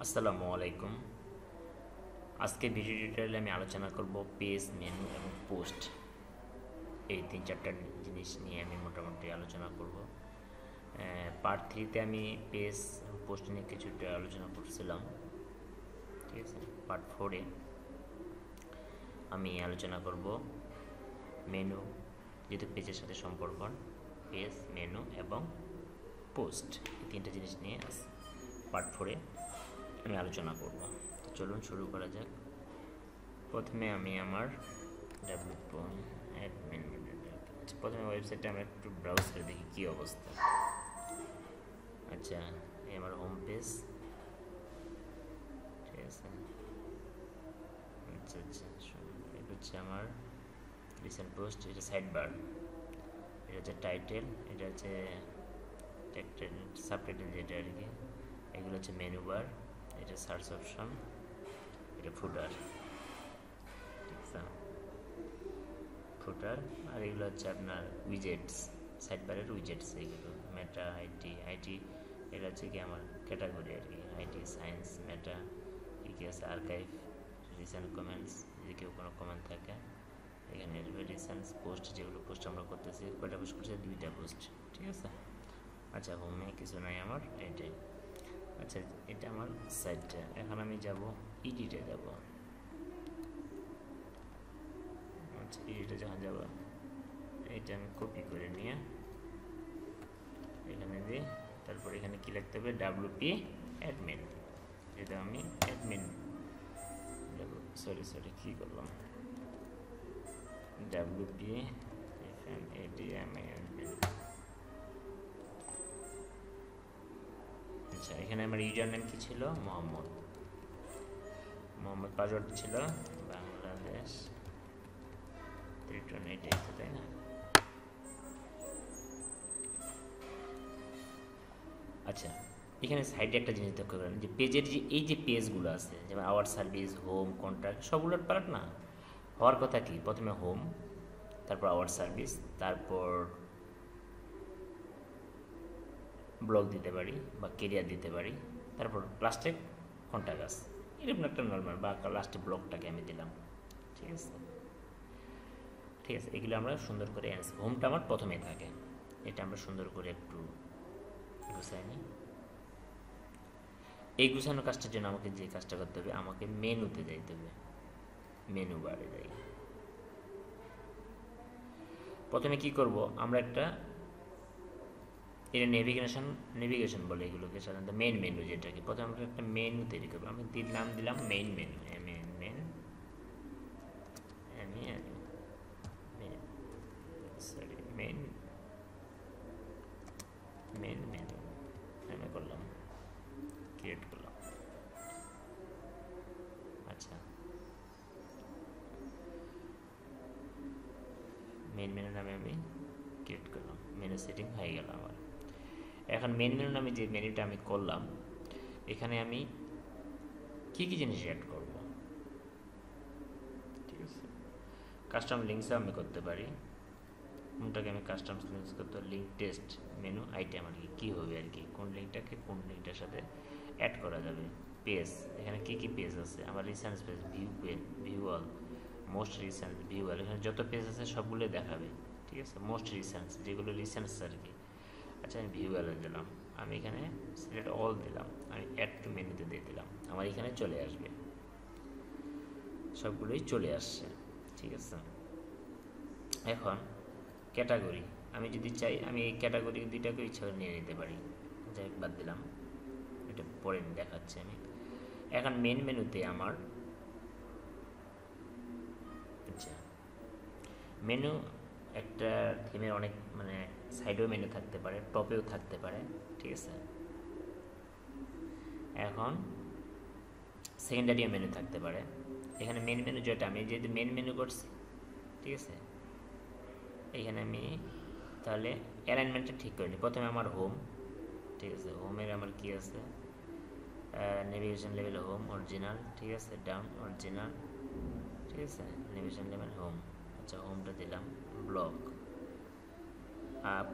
আসসালামু আলাইকুম। আজকে ভিডিও টিউটোরিয়ালে আমি আলোচনা করব পেজ, মেনু এবং পোস্ট। এই তিন চারটা জিনিস নিয়ে আমি মোটামুটি আলোচনা করব। পার্ট 3-তে আমি পেজ এবং পোস্ট নিয়ে কিছুটা আলোচনা করছিলাম, ঠিক আছে। পার্ট 4-এ আমি আলোচনা করব মেনু, যেহেতু পেজের সাথে সম্পর্ক, পেজ, মেনু এবং পোস্ট, এই তিনটা জিনিস নিয়ে পার্ট 4-এ আমি আলোচনা করব। তো চলুন শুরু করা যাক। প্রথমে আমি আমার অ্যাডমিন প্রথমে ওয়েবসাইটে আমরা একটু ব্রাউজ করে দেখি কী অবস্থা। আচ্ছা, এই আমার হোম পেজ, ঠিক আছে। আচ্ছা আচ্ছা, এটা হচ্ছে আমার রিসেন্ট পোস্ট, এটা সাইড বার, এটা হচ্ছে টাইটেল, এটা হচ্ছে সাবটাইটেল যেটা আর কি, এগুলো হচ্ছে মেনু বার, এটা সার্চ অপশন, এটা ফুটার, ঠিক আছে, ফুটার। আর এগুলো হচ্ছে আপনার উইজেটস, সাইড বারের উইজেটস, এইগুলো মেটা, আইটি এটা হচ্ছে কি আমার ক্যাটাগরি আর কি, আইটি, সায়েন্স, মেটা, কী আছে, আর্কাইভ, রিসেন্ট কমেন্টস, যদি কেউ কোনো কমেন্ট থাকে এখানে আসবে, রিসেন্ট পোস্ট, যেগুলো পোস্ট আমরা করতেছি, কয়টা পোস্ট করছি, 2টা পোস্ট, ঠিক আছে। আচ্ছা, হোমে কিছু নাই আমার, এটাই। আচ্ছা, এটা আমার সাইটটা। এখন আমি যাব ইডিটে যাব। আচ্ছা, ইডিটে যখন যাব, এইটা আমি কপি করে নিয়ে এখানে দিই, তারপর এখানে কি লিখতে হবে, WP অ্যাডমিন, এটা আমি অ্যাডমিন, সরি কী করলাম, WP অ্যাডমিন। আচ্ছা, এখানে আমার ইউজার নেম কী ছিল, মোহাম্মদ, পাসওয়ার্ড ছিল বাংলাদেশ 328, তাই না? আচ্ছা, এখানে সাইডে একটা জিনিস লক্ষ্য করেন, যে পেজের যে এই যে পেজগুলো আছে, যেমন আওয়ার সার্ভিস, হোম, কন্ট্যাক্ট, সবগুলোর পার্ট না হওয়ার কথা কি, প্রথমে হোম, তারপর আওয়ার সার্ভিস, তারপর ব্লগ দিতে পারি বা কেরিয়ার দিতে পারি, তারপর লাস্টে কন্ট্যাক্ট আছে, এরকম একটা নর্মাল, বা লাস্টে ব্লগটাকে আমি দিলাম, ঠিক আছে। ঠিক আছে, এগুলো আমরা সুন্দর করে হোমটা আমার প্রথমেই থাকে, এটা আমরা সুন্দর করে একটু গুছাই নিই। এই গুছানো কাজটার জন্য আমাকে যে কাজটা করতে হবে, আমাকে মেনুতে যাইতে হবে, মেনু বারে যাই। প্রথমে কি করব, আমরা একটা, এটা নেভিগেশন বলে এগুলোকে সাধারণত, মেন মেনু যেটাকে, প্রথমে আমরা একটা মেনু তৈরি করবো। আমি নাম দিলাম মেইন মেনু, মেন মেনু আমি করলাম, ক্রিয়েট করলাম। আচ্ছা, মেন মেনু নামে আমি ক্রিয়েট করলাম, মেনু সেটিং হয়ে গেল আমার। এখন মেন মেনু নামে যে মেনুটা আমি করলাম, এখানে আমি কী কী জিনিস অ্যাড করব, ঠিক আছে। কাস্টম লিঙ্কসও আমি করতে পারি, কোনটাকে আমি কাস্টম লিঙ্কস করতে, লিঙ্ক টেস্ট মেনু আইটেম আর কি, কী হবে আর কি, কোন লিঙ্কটাকে কোন লিঙ্কটার সাথে অ্যাড করা যাবে। পেজ, এখানে কী কী পেজ আছে, আমার recent page, view all, most recent, view all, এখানে যত পেজ আছে সবগুলো দেখাবে, ঠিক আছে। মোস্ট রিসেন্ট, যেগুলো রিসেন্টস আর কি। আচ্ছা, আমি ভিউ অলে দিলাম, আমি এখানে সিলেক্ট অল দিলাম, আমি অ্যাড টু মেনুতে দিয়ে দিলাম, আমার এখানে চলে আসবে, সবগুলোই চলে আসছে, ঠিক আছে। এখন ক্যাটাগরি, আমি যদি চাই আমি এই ক্যাটাগরি দুইটাকে ইচ্ছা করে নিয়ে নিতে পারি, যাই বাদ দিলাম, এটা পরে দেখাচ্ছি আমি। এখন মেন মেনুতে আমার, আচ্ছা, মেনু একটা থিমের অনেক, মানে সাইডেও মেনু থাকতে পারে, টপেও থাকতে পারে, ঠিক আছে। এখন সেকেন্ডারিও মেনু থাকতে পারে। এখানে মেন মেনু যেটা, আমি যেহেতু মেন মেনু করছি, ঠিক আছে, এখানে আমি তাহলে অ্যালাইনমেন্টটা ঠিক করে নিই। প্রথমে আমার হোম, ঠিক আছে, হোমের আমার কি আছে, নেভিগেশন লেভেল হোম অরিজিনাল, ঠিক আছে, ডাউন অরিজিনাল, ঠিক আছে, নেভিগেশন লেভেল হোম। আচ্ছা, হোমটা দিলাম, ব্লক আপ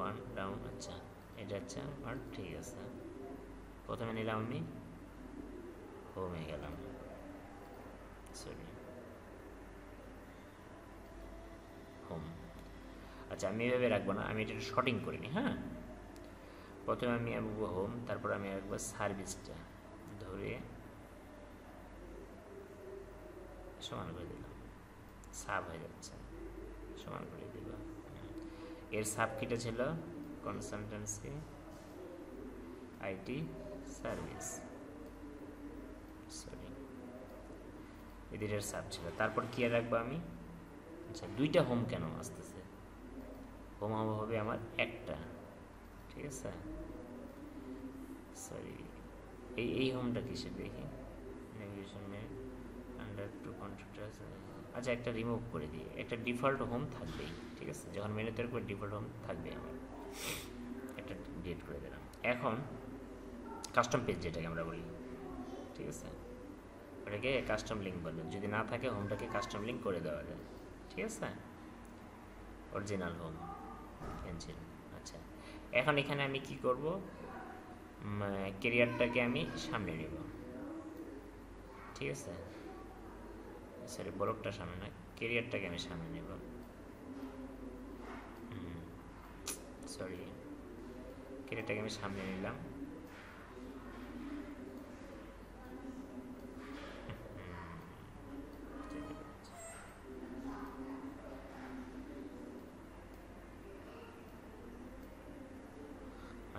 1 ডাউন, আচ্ছা, এটা হচ্ছে আমার, ঠিক আছে। প্রথমে নিলাম আমি হোমে গেলাম, সরি হোম। আচ্ছা আমি এভাবে রাখবো না, আমি এটা শর্টিং করিনি। হ্যাঁ, প্রথমে আমি আসবো হোম, তারপর আমি রাখবো সার্ভিসটা ধরে সমান করে দিলাম, সাব হয়ে যাচ্ছে, সমান করে দিল। এর সাব কিটা ছিল কনসালটেন্সি আইটি সার্ভিস, সরি এদের সাব ছিল। তারপর কি রাখবো আমি, আচ্ছা দুইটা হোম কেন আসতেছে, হোম হবে আমার একটা, ঠিক আছে। সরি এই হোমটা কিসে দেখি, নেভিগেশন আন্ডার টু কন্ট্রাক্টার্স। আচ্ছা একটা রিমুভ করে দিই, একটা ডিফল্ট হোম থাকবেই, ঠিক আছে, যখন মেনুতে উপর ডিফল্ট হোম থাকবে আমার, একটা ডিলিট করে দিলাম। এখন কাস্টম পেজ যেটাকে আমরা বলি, ঠিক আছে, ওটাকে কাস্টম লিঙ্ক বলে, যদি না থাকে হোমটাকে কাস্টম লিঙ্ক করে দেওয়া যায়, ঠিক আছে, অরিজিনাল হোম পেন্সিল। আচ্ছা এখন এখানে আমি কি করব, ক্যারিয়ারটাকে আমি সামনে নেব, ঠিক আছে, সরি ব্লকটা সামনে না, ক্যারিয়ারটাকে আমি সামনে নেব, সরি ক্যারিয়ারটাকে আমি সামনে নিলাম।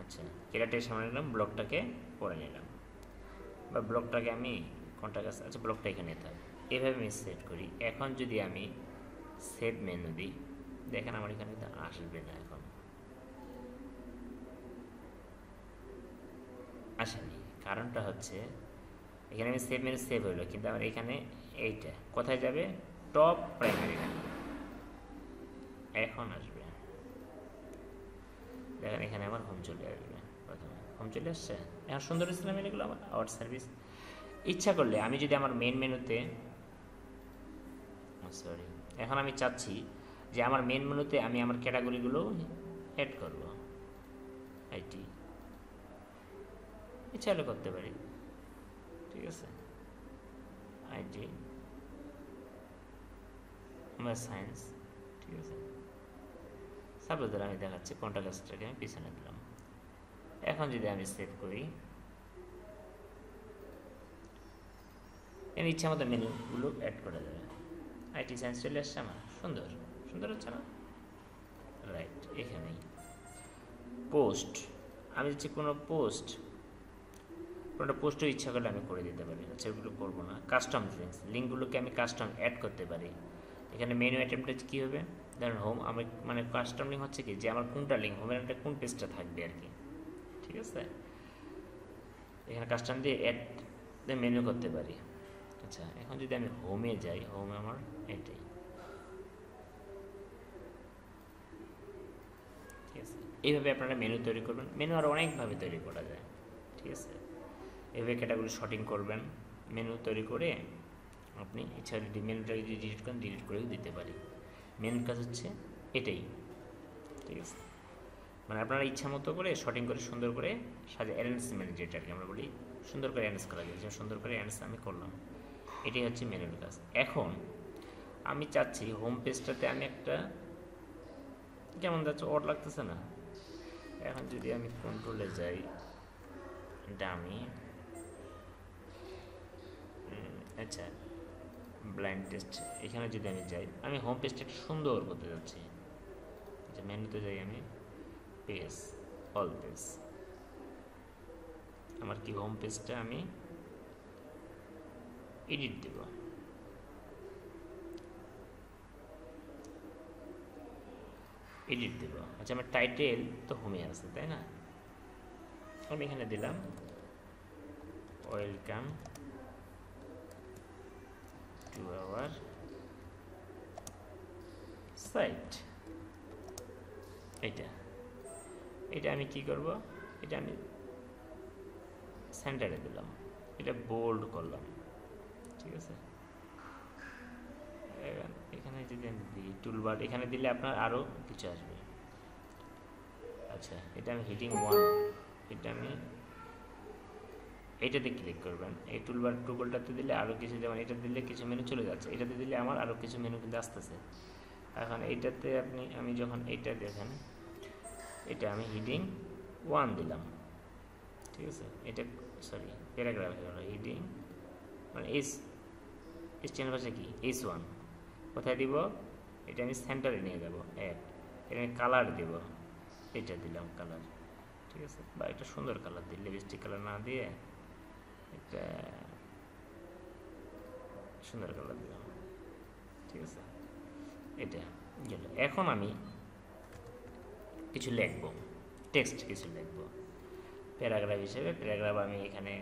আচ্ছা ক্যারিয়ারটাকে সামনে নিলাম, ব্লকটাকে পরে নিলাম, বা ব্লকটাকে আমি কোনটা কাছে, আচ্ছা ব্লকটা এখানে নিতে হবে, এভাবে আমি সেট করি। এখন যদি আমি সেভ মেনু দিই, দেখেন আমার এখানে তো আসবে না, এখন আসেনি, কারণটা হচ্ছে এখানে আমি সেভ মেনু সেভ হইলো, কিন্তু আমার এখানে এইটা কোথায় যাবে, টপ প্রাইমারি মেনু, এখন আসবে, দেখেন এখানে আমার হোম চলে আসবে, প্রথমে হোম চলে আসছে, এখন সুন্দর ইসলাম এগুলো আমার আওয়ার সার্ভিস। ইচ্ছা করলে আমি যদি আমার মেন মেনুতে, সরি এখন আমি চাচ্ছি যে আমার মেন মেনুতে আমি আমার ক্যাটাগরিগুলো অ্যাড করব, আইটি ইচ্ছা হলে করতে পারি, ঠিক আছে, আইটি বা সায়েন্স, ঠিক আছে, সাপোজ ধরে আমি দেখাচ্ছি কোনটা কাজটাকে আমি পিছনে দিলাম। এখন যদি আমি সেভ করি, ইচ্ছা মতো মেনুগুলো অ্যাড করা যাবে, আইটি সায়েন্স চলে আসছে আমার, সুন্দর সুন্দর হচ্ছে না, রাইট। এখানেই পোস্ট, আমি হচ্ছে কোনো পোস্টও ইচ্ছা করলে আমি করে দিতে পারি, আচ্ছা ওগুলো করবো না। কাস্টম লিঙ্কগুলোকে আমি কাস্টম অ্যাড করতে পারি, এখানে মেনু আইটেমটা কী হবে, ধরুন হোম, আমি মানে কাস্টম লিঙ্ক হচ্ছে কি যে আমার কোনটা লিঙ্ক হোমের একটা কোন পেজটা থাকবে আর কি, ঠিক আছে, এখানে কাস্টম দিয়ে অ্যাড মেনু করতে পারি। আচ্ছা এখন যদি আমি হোমে যাই, হোমে আমার এটাই, ঠিক আছে, এইভাবে আপনারা মেনু তৈরি করবেন। মেনু আরও অনেকভাবে তৈরি করা যায়, ঠিক আছে, এভাবে ক্যাটাগরি শর্টিং করবেন, মেনু তৈরি করে আপনি ইচ্ছা হলে মেনুটা যদি ডিলিট করেন ডিলিট করেও দিতে পারি। মেনুর কাজ হচ্ছে এটাই, ঠিক আছে, মানে আপনারা ইচ্ছা মতো করে শর্টিং করে সুন্দর করে সাজে অ্যারেঞ্জমেন্ট যেটা আর কি আমরা বলি, সুন্দর করে অ্যারেঞ্জ করা যায়, সুন্দর করে অ্যারেঞ্জ আমি করলাম, এটাই হচ্ছে মেনুর কাজ। এখন আমি চাচ্ছি হোম পেজটাতে আমি একটা, কেমন যাচ্ছে অড লাগতেছে না, এখন যদি আমি কন্ট্রোলে যাই, ডামি, আচ্ছা ব্লাইন্ড টেস্ট, এখানে যদি আমি যাই, আমি হোম পেজটা একটু সুন্দর করতে যাচ্ছি, আচ্ছা মেনুতে যাই আমি, পেজ, অল পেজ, আমার কি হোম পেজটা আমি এডিট দেব, আচ্ছা আমার টাইটেল তো হোমে আছে তাই না, আমি এখানে দিলাম ওয়েলকাম টু আওয়ার সাইট, এটা আমি কি করব, এটা আমি সেন্টারে দিলাম, এটা বোল্ড করলাম, ঠিক আছে, এখানে যদি আমি দিই টুলবার, এখানে দিলে আপনার আরও কিছু আসবে। আচ্ছা এটা আমি হিটিং 1, এটা আমি এইটাতে ক্লিক করবেন, এই টুলবারটাতে দিলে আরও কিছু, যেমন এটা দিলে কিছু মেনু চলে যাচ্ছে, এটাতে দিলে আমার আরও কিছু মেনু কিন্তু আসতেছে। এখন এইটাতে আমি যখন এইটা দেখেন, এটা আমি হিডিং 1 দিলাম, ঠিক আছে, এটা সরি প্যারাগ্রাফ হয়ে গেল, হিডিং মানে এইচটিএমএল ভাষা কি H1, কোথায় দিব, এটা আমি সেন্টারে নিয়ে যাব, এটা আমি কালার দেব, এটা দিলাম কালার, ঠিক আছে, বা একটা সুন্দর কালার দিই, লিপস্টিক কালার না দিয়ে একটা সুন্দর কালার দিলাম, ঠিক আছে, এটা গেল। এখন আমি কিছু লিখব, টেক্সট কিছু লিখব প্যারাগ্রাফ হিসেবে। প্যারাগ্রাফ আমি এখানে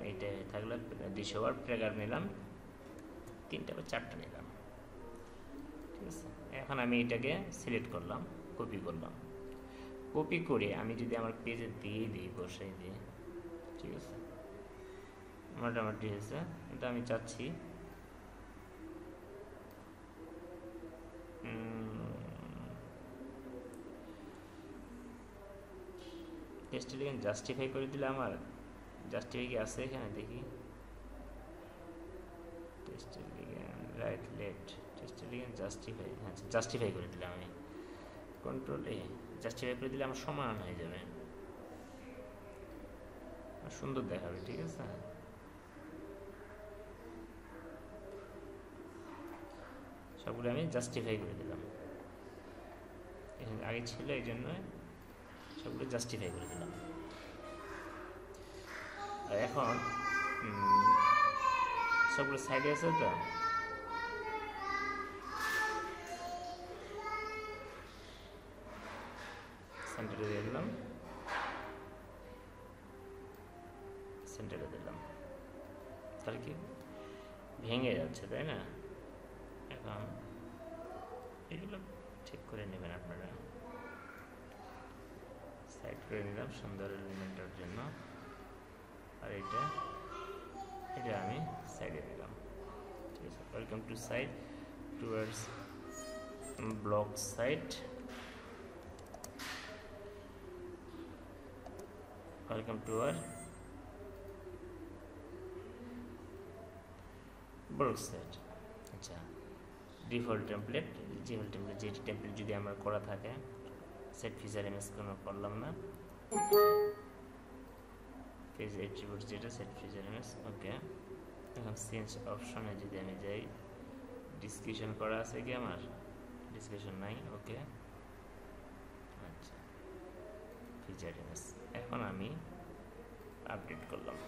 এইটা থাকলে 200 ওয়ার্ড প্যারাগ্রাফ নিলাম, 3টা বা 4টা নিলাম, ঠিক আছে। এখন আমি এটাকে সিলেক্ট করলাম, কপি করলাম, কপি করে আমি যদি আমার পেজে দিয়ে দিই, বসাই দিই, ঠিক আছে, মোটামুটি হয়েছে। কিন্তু আমি চাচ্ছি টেস্ট এলিগেন্ট জাস্টিফাই করে দিলে, আমার জাস্টিফাই কি আছে এখানে দেখি, test elegant right left, test elegant justify, হ্যাঁ জাস্টিফাই করে দিলাম আমি, কন্ট্রোল এ, জাস্টিফাই করে দিলে আমার সমান হয়ে যাবে, সুন্দর দেখাবে, ঠিক আছে। সবগুলো আমি জাস্টিফাই করে দিলাম, আগে ছিল এই জন্য সবগুলো জাস্টিফাই করে দিলাম। আর এখন সবগুলো সাইডে আছে তো, সেন্টারে দিয়ে দিলাম, সেন্টারে দিলাম, তাহলে কি ভেঙে যাচ্ছে, তাই না? এখন এগুলো ঠিক করে নেবেন আপনারা, সাইড করে নিলাম সুন্দর এলিমেন্টের জন্য, আর এটা আমি সাইডে দিলাম, ঠিক আছে। Welcome to side, towards blog site, welcome to our blog site. আচ্ছা, ডিফল্ট টেমপ্লেট, যে টেমপ্লেট যদি আমার করা থাকে, সেট ফিচার ইমেজ কোনো করলাম না, পেজ অ্যাট্রিবিউট যেটা সেট ফিচার ইমেজ, ওকে। এখন চেঞ্জ অপশনে যদি আমি যাই, ডিসক্রিপশন করা আছে কি আমার, ডিসক্রিপশন নাই, ওকে। আচ্ছা, ফিচার ইমেজ, এখন আমি আপডেট করলাম,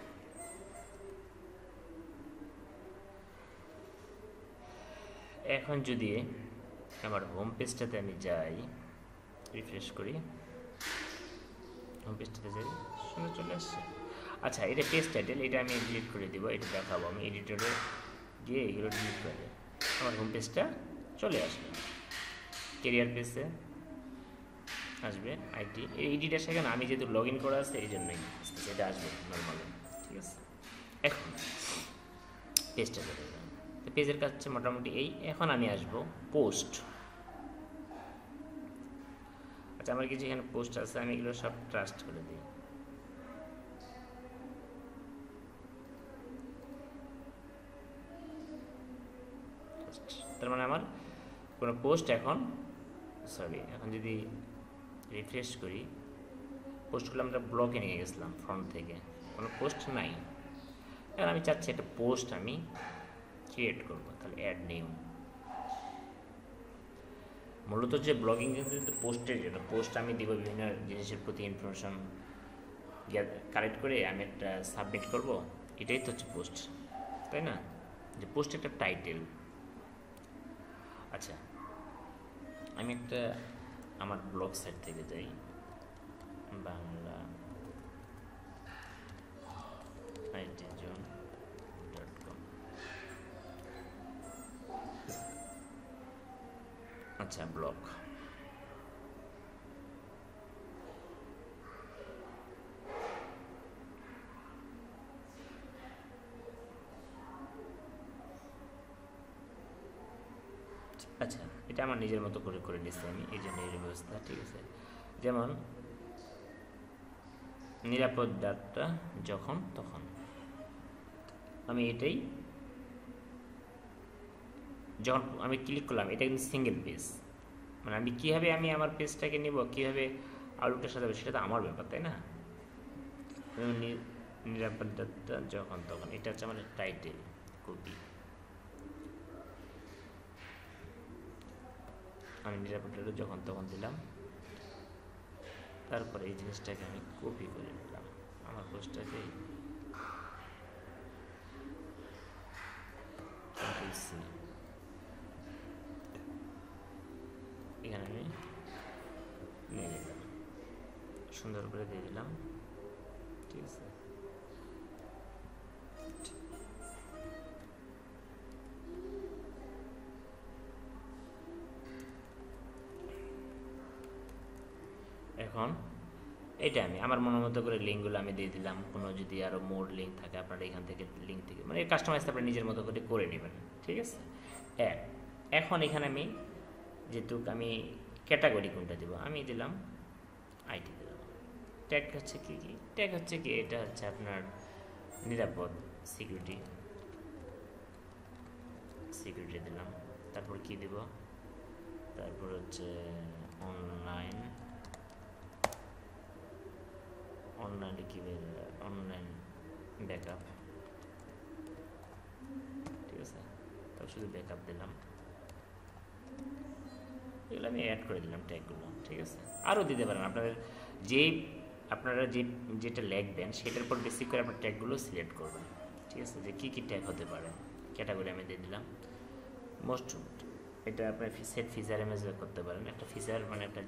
এখন যদি আমার হোম পেজটাতে আমি যাই, রিফ্রেশ করি, হোম পেজটাতে যাই, সুন্দর চলে আসছে। আচ্ছা, এটা পেজ টাইটেল, এটা আমি ডিলিট করে দিব, এটা দেখাবো আমি এডিটরে গিয়ে এগুলো ডিলিট করে, আমার হোম পেজটা চলে আসবে। কেরিয়ার পেজে আসবে আইডি, এই আইডিটা সেখানে আমি যেহেতু লগ ইন করা আছে এই জন্যই এটা আসবে নর্মালি, ঠিক আছে। এখন পেজটা চলে যাবে, তো পেজের কাজ হচ্ছে মোটামুটি এই। এখন আমি আসবো পোস্ট। আচ্ছা, আমার কিছু এখানে পোস্ট আছে, আমি এগুলো সব ট্রাস্ট করে দিই, তার মানে আমার কোনো পোস্ট এখন যদি রিফ্রেশ করি, পোস্টগুলো আমরা ব্লকে নিয়ে গেছিলাম, ফ্রন্ট থেকে কোনো পোস্ট নাই। এখন আমি চাচ্ছি একটা পোস্ট আমি ক্রিয়েট করব, তাহলে অ্যাড নিউ। মূলত যে ব্লগিং কিন্তু পোস্টের জন্য, পোস্ট আমি দিব বিভিন্ন জিনিসের প্রতি ইনফরমেশন কালেক্ট করে আমি একটা সাবমিট করব, এটাই তো হচ্ছে পোস্ট, তাই না? যে পোস্ট একটা টাইটেল। আচ্ছা, আমি একটা আমার ব্লগ সাইট থেকে যাই, বাংলা ITzone.com। আচ্ছা, ব্লগ, আচ্ছা, এটা আমার নিজের মতো করে করে নিচ্ছি আমি, এই জন্য এই ব্যবস্থা, ঠিক আছে। যেমন নিরাপদ ডাটা যখন তখন, আমি এটাই যখন আমি ক্লিক করলাম, এটা কিন্তু সিঙ্গেল পেজ, মানে আমি কীভাবে আমি আমার পেজটাকে নেব, কীভাবে আউটলুকটা সাজাবো, সেটা তো আমার ব্যাপার, তাই না? নিরাপত্তা যখন তখন, এটা হচ্ছে আমার টাইটেল, কপি। আমি নিরাপত্তাটা যখন তখন দিলাম, তারপরে এই জিনিসটাকে আমি কপি করে নিলাম আমার পোস্টটাকে, এখানে আমি নিয়ে নিলাম, সুন্দর করে দিয়ে দিলাম, ঠিক আছে। এখন এটা আমি আমার মনের মতো করে লিঙ্কগুলো আমি দিয়ে দিলাম। কোনো যদি আরও মোর লিঙ্ক থাকে আপনারা এখান থেকে লিঙ্ক থেকে মানে কাস্টমাইজ আপনারা নিজের মতো করে নেবেন, ঠিক আছে। এখন এখানে আমি যেহেতু আমি ক্যাটাগরি কোনটা দেবো, আমি দিলাম আইটি দিলাম। ট্যাগ হচ্ছে কি ট্যাগ হচ্ছে কি, এটা হচ্ছে আপনার নিরাপদ, সিকিউরিটি দিলাম। তারপর কি দেব, তারপর হচ্ছে অনলাইনে কি অনলাইন ব্যাকআপ, ঠিক আছে। তারপর শুধু ব্যাকআপ দিলাম, এগুলো আমি অ্যাড করে দিলাম ট্যাগগুলো, ঠিক আছে। আরও দিতে পারেন আপনারা যেটা লিখবেন সেটার উপর বেসিক করে আপনার ট্যাগগুলো সিলেক্ট করবেন, ঠিক আছে, যে কী কী ট্যাগ হতে পারে। ক্যাটাগরি আমি দিয়ে দিলাম মোস্ট, এটা আপনার সেট ফিচার ইমেজ করতে পারেন। একটা ফিচার মানে একটা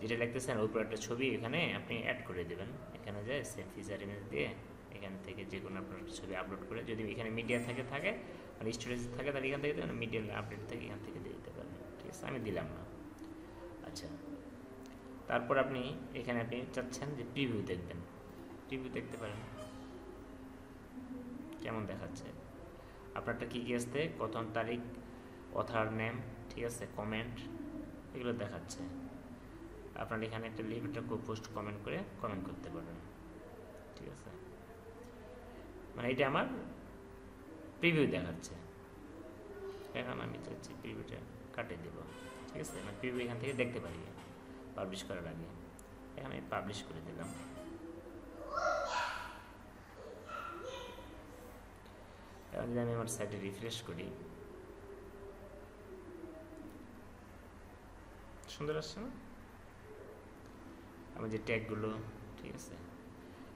যেটা লিখতেছেন ওর উপর একটা ছবি এখানে আপনি অ্যাড করে দেবেন, এখানে যায় সেট ফিচার ইমেজ দিয়ে এখান থেকে যে কোনো আপনার ছবি আপলোড করে, যদি এখানে মিডিয়া থাকে মানে স্টোরেজ থাকে তাহলে এখান থেকে দেবেন, মিডিয়া আপডেট থেকে এখান থেকে দিয়ে দিতে পারেন, ঠিক আছে। আমি দিলাম না। আচ্ছা, তারপর আপনি এখানে আপনি চাচ্ছেন যে প্রিভিউ দেখবেন, প্রিভিউ দেখতে পারেন কেমন দেখাচ্ছে আপনারটা, কী কী আসতে, কত তারিখ, অথার নেম, ঠিক আছে, কমেন্ট, এগুলো দেখাচ্ছে। আপনার এখানে একটা লিভ, একটা পোস্ট কমেন্ট করতে পারবেন, ঠিক আছে। মানে এটা আমার প্রিভিউ দেখাচ্ছে। এখন আমি চাচ্ছি প্রিভিউটা কাটিয়ে দেবো, ঠিক আছে, মানে প্রিভিউ এখান থেকে দেখতে পারি পাবলিশ করার আগে। এখন আমি পাবলিশ করে দিলাম। এখন যদি আমি আমার সাইটে রিফ্রেশ করি, সুন্দর আসছে না আমার যে ট্যাগগুলো, ঠিক আছে।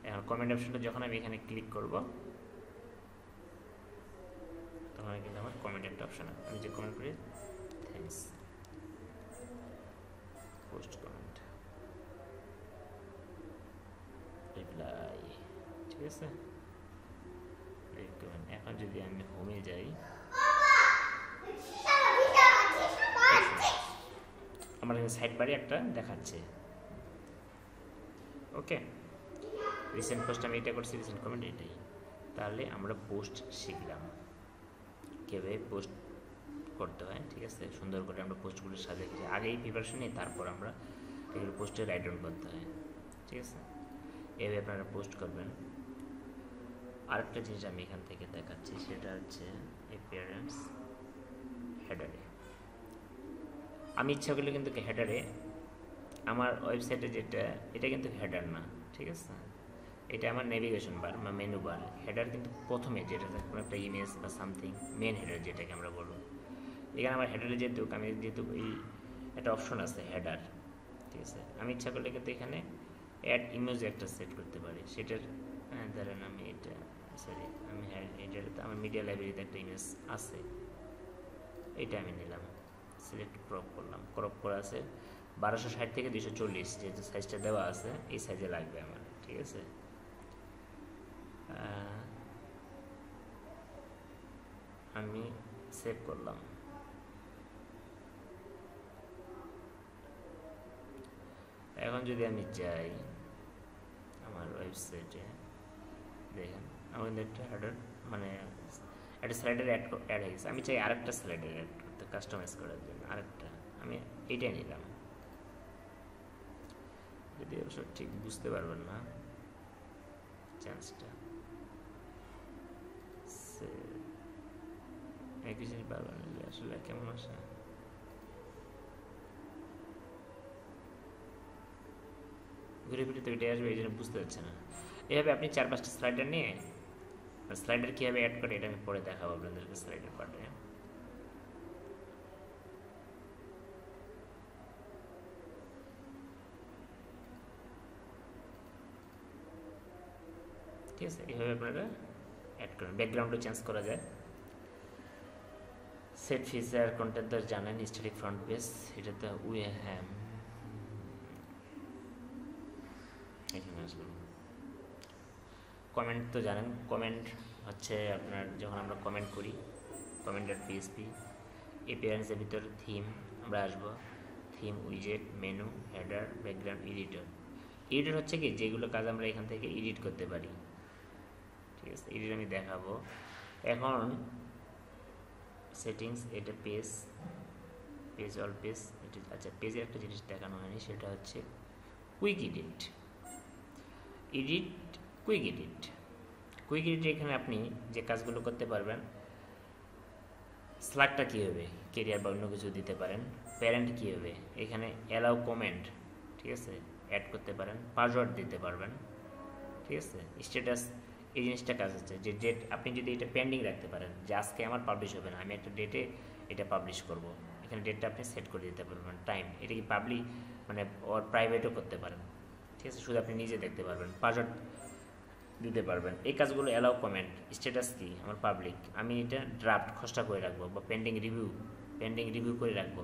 এখন কমেন্ট অপশনটা যখন আমি এখানে ক্লিক করব তখন কিন্তু আমার কমেন্ট একটা অপশন, আমি যে কমেন্ট করি থ্যাঙ্কস, পোস্ট কমেন্ট, রিপ্লাই, ঠিক আছে। এখন যদি আমি হোমে যাই, আমার সাইড বারে একটা দেখাচ্ছে, ওকে। রিসেন্ট পোস্ট আমি এটা করছি, রিসেন্ট কমেন্ট এটাই। তাহলে আমরা পোস্ট শিখলাম কীভাবে পোস্ট করতে হয়, ঠিক আছে। সুন্দর করে আমরা পোস্টগুলো সাজিয়ে আগেই প্রিপারেশন নিই, তারপর আমরা এগুলো পোস্টে রাইট ডাউন করতে হয়, ঠিক আছে। এভাবে আপনারা পোস্ট করবেন। আরেকটা জিনিস আমি এখান থেকে দেখাচ্ছি, সেটা হচ্ছে অ্যাপিয়ারেন্স হেডারে। আমি ইচ্ছা করলে কিন্তু হেডারে আমার ওয়েবসাইটে যেটা, এটা কিন্তু হেডার না, ঠিক আছে। এটা আমার নেভিগেশন বার বা মেনু বার। হেডার কিন্তু প্রথমে যেটা কোনো একটা ইমেজ বা সামথিং, মেন হেডার যেটাকে আমরা বলবো। এখানে আমার হেডারে যেহেতু এই একটা অপশন আছে হেডার, ঠিক আছে। আমি ইচ্ছা করলে কিন্তু এখানে অ্যাড ইমেজ একটা সেট করতে পারি, সেটার ধরেন আমি এটা আমি এটাতে আমার মিডিয়া লাইব্রেরিতে একটা ইমেজ আছে, এটা আমি নিলাম, সিলেক্ট ক্রপ করা আছে 1260 থেকে 240, যেহেতু সাইজটা দেওয়া আছে এই সাইজে লাগবে আমার, ঠিক আছে। আমি সেভ করলাম। এখন যদি আমি যাই আমার ওয়েবসাইটে, দেখেন আমার কিন্তু একটা হেডার মানে একটা স্লাইডার অ্যাড হয়ে গেছে। আমি চাই আরেকটা স্লাইডার অ্যাড করতে, কাস্টমাইজ করার জন্য আরেকটা, আমি এইটাই নিলাম। যদি অবশ্য ঠিক বুঝতে পারবেন না চান্সটা, কিছু পারবেন না যে আসলে কেমন আসে। ঘুরে ফিরে তো এটাই আসবে, এই জন্য বুঝতে পারছে না। এভাবে আপনি 4-5টা স্লাইডার নিয়ে, স্লাইডার কীভাবে অ্যাড করে এটা আমি পরে দেখাবো আপনাদেরকে স্লাইডার পার্টে। ঠিক আছে, এইভাবে আপনারা অ্যাড করেন। ব্যাকগ্রাউন্ডও চেঞ্জ করা যায়। সেট ফিচার কন্টেন্ট তো জানেন, স্ট্যাটিক ফ্রন্ট পেজ, এটা তো হ্যাঁ এখানে আসবেন। কমেন্ট তো জানেন, কমেন্ট হচ্ছে আপনার যখন আমরা কমেন্ট করি, কমেন্টের পিএসপি এপিয়ারেন্সের ভিতর থিম আমরা আসবো, থিম, উইজেট, menu, header, background, editor. Editor হচ্ছে কি যেগুলো কাজ আমরা এখান থেকে এডিট করতে পারি। ঠিক আছে, এডিট আমি দেখাবো এখন। সেটিংস, এটা পেজ, পেজ অল পেজ, এটা আচ্ছা পেজের একটা জিনিস দেখানো হয়নি, সেটা হচ্ছে quick edit. Edit, quick edit. Quick edit এখানে আপনি যে কাজগুলো করতে পারবেন, স্ল্যাগটা কী হবে, কেরিয়ার বা অন্য কিছু দিতে পারেন। প্যারেন্ট কী হবে, এখানে অ্যালাউ কমেন্ট, ঠিক আছে, অ্যাড করতে পারেন। পাসওয়ার্ড দিতে পারবেন। ঠিক আছে, স্ট্যাটাস, এই জিনিসটা কাজ হচ্ছে যে ডেট আপনি যদি এটা পেন্ডিং রাখতে পারেন যে আজকে আমার পাবলিশ হবে না, আমি একটা ডেটে এটা পাবলিশ করব, এখানে ডেটটা আপনি সেট করে দিতে পারবেন। টাইম, এটা কি পাবলিক মানে ওর প্রাইভেটও করতে পারেন। ঠিক আছে, শুধু আপনি নিজে দেখতে পারবেন। পাসওয়ার্ড দিতে পারবেন। এই কাজগুলো অ্যালাউ কমেন্ট। স্ট্যাটাস কি, আমার পাবলিক, আমি এটা ড্রাফট খসড়া করে রাখবো বা পেন্ডিং রিভিউ করে রাখবো।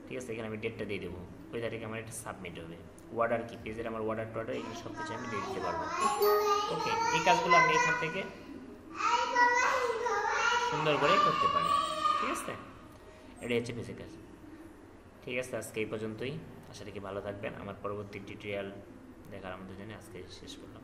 ঠিক আছে, এখানে আমি ডেটটা দিয়ে দেবো, ওই তারিখে আমার এটা সাবমিট হবে। অর্ডার কি, পেজের আমার অর্ডার টর্ডার এগুলো সব কিছু আমি দিয়ে দিতে পারবো। ওকে, এই কাজগুলো আমি এখান থেকে সুন্দর করে করতে পারি। ঠিক আছে, এটাই হচ্ছে বেসিক কাজ। ঠিক আছে, আজকে এই পর্যন্তই। আশা রাখি ভালো থাকবেন। আমার পরবর্তী টিউটোরিয়াল দেখার আমাদের জন্য আজকে শেষ করলাম।